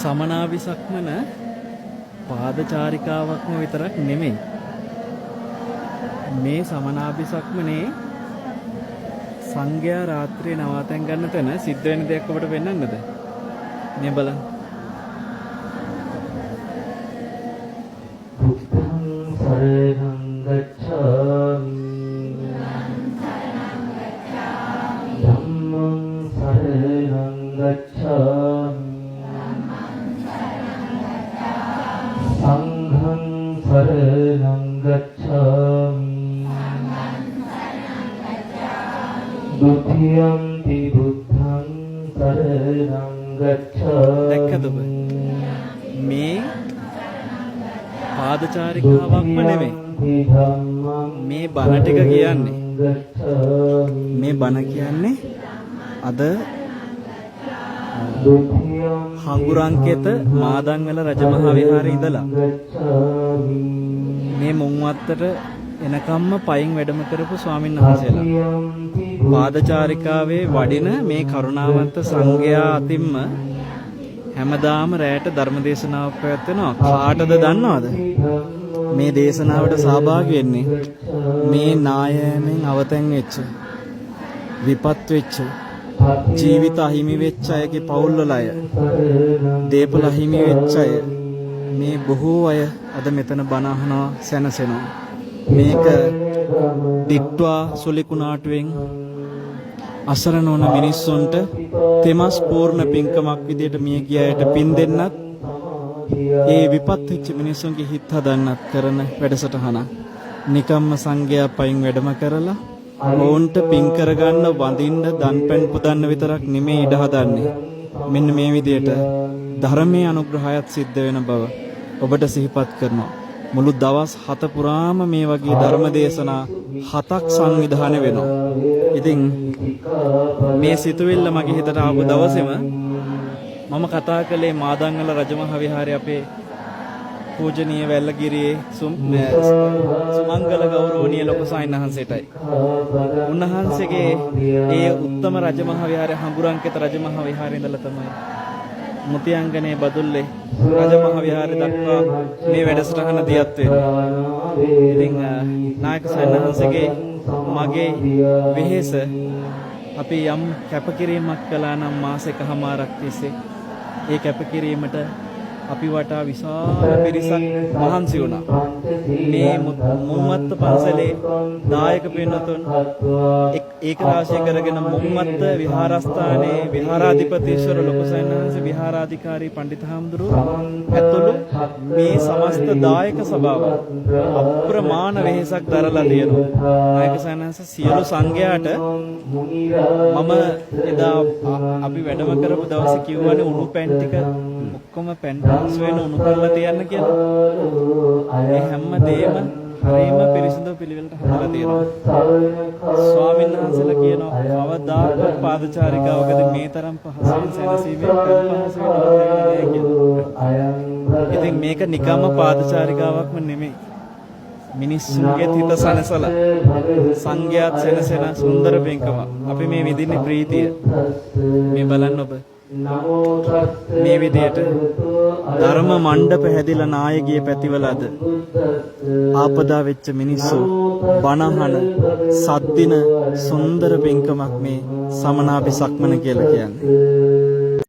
සමනාභිසක්මන පාදචාරිකාවක්ම විතරක් නෙමෙයි. මේ සමනාභිසක්මනේ සංඝයා රාත්‍රියේ නවාතැන් ගන්න තැන සිද්ධ වෙන දෙයක් ඔබට පෙන්වන්නද? මේ බලන්න. සරණං ගච්ඡාමි ධම්මං සරණං ගච්ඡාමි සංඝං සරණං ගච්ඡාමි ဒုတိယံ ති බුද්ධං සරණං ගච්ඡාමි. දැක්කද ඔබ? මේ පාදචාරිකාවක්ම නෙවෙයි. මේ බණ ටික කියන්නේ මේ බණ කියන්නේ අද හඟුරංකෙත මාදංගල රජමහා විහාරේ ඉඳලා මේ මුංවත්තට එනකම්ම පයින් වැඩම කරපු ස්වාමීන් වහන්සේලා පාදචාරිකාවේ වඩින මේ කරුණාවන්ත සංඝයා අතින්ම හැමදාම රැයට ධර්ම දේශනාවක් පැවැත්වෙනවා. කාටද දන්නවද? මේ දේශනාවට සහභාගී වෙන්නේ මේ නායෑමෙන් අවතැන් වෙච්ච, විපත් වෙච්ච, ජීවිත අහිමි වෙච්ච අයගේ පවුල්වල අය, දේපල අහිමි වෙච්ච අය, මේ බොහෝ අය අද මෙතන බණ අහනවා, සැනසෙනවා. මේක දික්වා සුලිකුණාටුවෙන් අසරණ වන මිනිස්සුන්ට තෙමස් පූර්ණ පින්කමක් විදියට මිය ගිය අයට පින් දෙන්නත්, ඒ විපත් වෙච්ච මිනිස්සුන්ගේ හිත හදන්නත් කරන වැඩසටහන. නිකම්ම සංඝයා පයින් වැඩම කරලා ඔවුන්ට පින් කරගන්න, වඳින්න, දන්පැන් පුදන්න විතරක් නෙමෙයි ඉඩ හදන්නේ. මෙන්න මේ විදියට ධර්මයේ අනුග්‍රහයත් සිද්ධ වෙන බව ඔබට සිහිපත් කරනවා. මුළු දවස් 7 පුරාම මේ වගේ ධර්ම දේශනා 7ක් සංවිධානය වෙනවා. ඉතින් මේ සිතුවිල්ල මගේ හිතට ආපු දවසේම මම කතා කළේ මාදංගල රජමහා විහාරයේ අපේ පූජනීය වැල්ලගිරියේ සුමංගල ගෞරවනීය ලොකු සාමිනහන්සේටයි. උන්වහන්සේගේ ඒ උත්තම රජමහා විහාරයේ හඹුරංකෙත රජමහා විහාරයේ ඉඳලා තමයි මුතියංගනේ බදුල්ලේ රජමහා විහාරය දක්වා මේ වැඩසටහන දියත් වෙන්නේ. ඉතින් නායක සාමිනහන්සේගේ මගේ වෙහෙස අපි යම් කැපකිරීමක් කළා නම් මාස එකමාරක් තිස්සේ ඒ කැපකිරීමට අපි වටා විශාල පිරිසක් මහන්සි වුණා. මේ මුම්මත්ත පන්සලේ දායක පින්වතුන් ඒක රාශිය කරගෙන මුම්මත්ත විහාරස්ථානයේ විහාරාධිපතිවරු ලොකු සයන්හන්සේ විහාරාධිකාරී පඬිත හාමුදුරුවෝ ඇතුළු මේ සමස්ත දායක සභාව අප්‍රමාණ වෙහෙසක් දරලා තියෙනවා. නායක සයන්හන්සේ සියලු සංඝයාට මම එදා අපි වැඩම කරපු දවසේ කිව්වනේ උණු පැන් ටික ඔක්කොම පැන් පහසු වෙන උණු කරලා තියන්න කියලා. ඒ හැම දෙයක්ම හරියම පිරිසිදු පිළිවෙලට හදලා තියෙනවා. ස්වාමීන් වහන්සේලා කියනවා කවදාකවත් පාදචාරිකාවකද මේ තරම් පහසුවෙන් සැනසීමෙන් පැන් පහසු වෙනවද නැහැ කියලා. ඉතින් මේක නිකම්ම පාදචාරිකාවක්ම නෙමෙයි. මිනිස්සුන්ගේ හිත සනසලා සංඝයාත් සැනසෙන සුන්දර පින්කම. අපි මේ විඳින්නේ ප්‍රීතිය. මේ බලන්න ඔබ මේ විදියට ධර්ම මණ්ඩප හැදිලා නායකගේ පැතිවලද ආපදා වෙච්ච මිනිස්සු බණහන සද්දින සුන්දර පින්කමක් මේ සමනාභිසක්මන කියලා කියන්නේ.